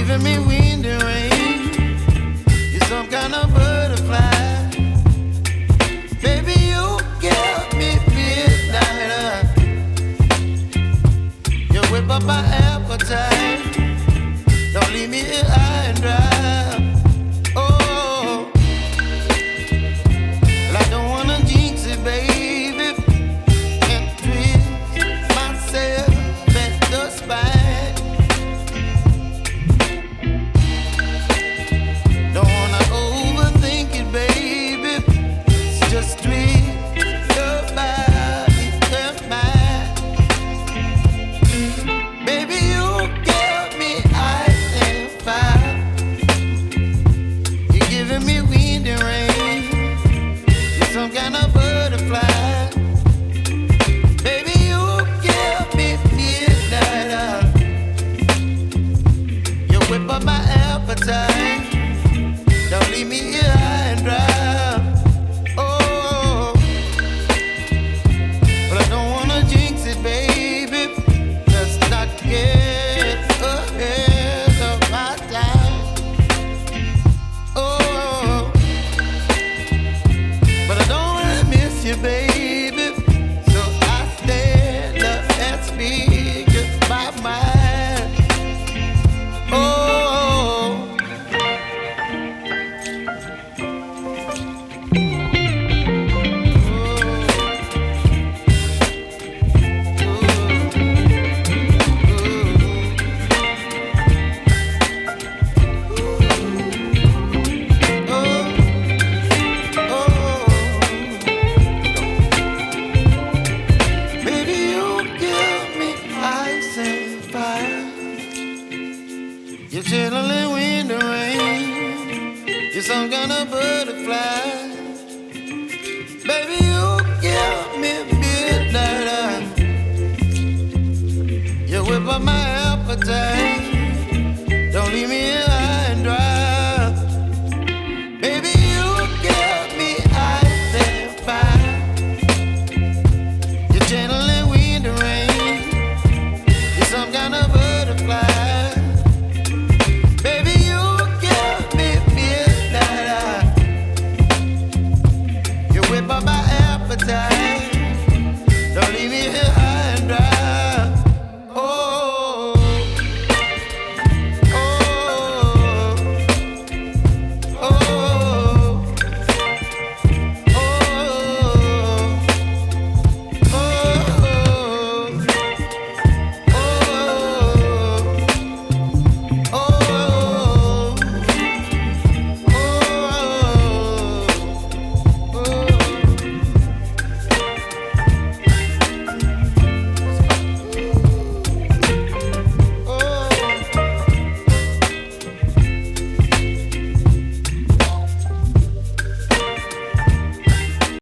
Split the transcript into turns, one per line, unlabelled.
giving me wind and rain. You're some kind of butterfly. Baby, you give me midnight. You whip up my appetite. Don't leave me here high and dry. Oh, well, I don't wanna jinx it, baby. Can't twist myself at the spine. Don't wanna overthink it, baby. It's just twist your body and mine. Baby, you give me ice and fire. You're giving me wind and rain. You're some kind of butterfly. Baby, you give me midnight. You whip up my appetite. Don't leave me here high and dry. Oh, but I don't wanna jinx it, baby. Let's not get ahead of my time. Oh, but I don't wanna miss you, baby. So I stand up and speak my mind. Oh. Baby, you give me ice and fire. You're chilling wind and rain. You're some kind of butterfly. Baby, you give me midnight. You whip up my appetite.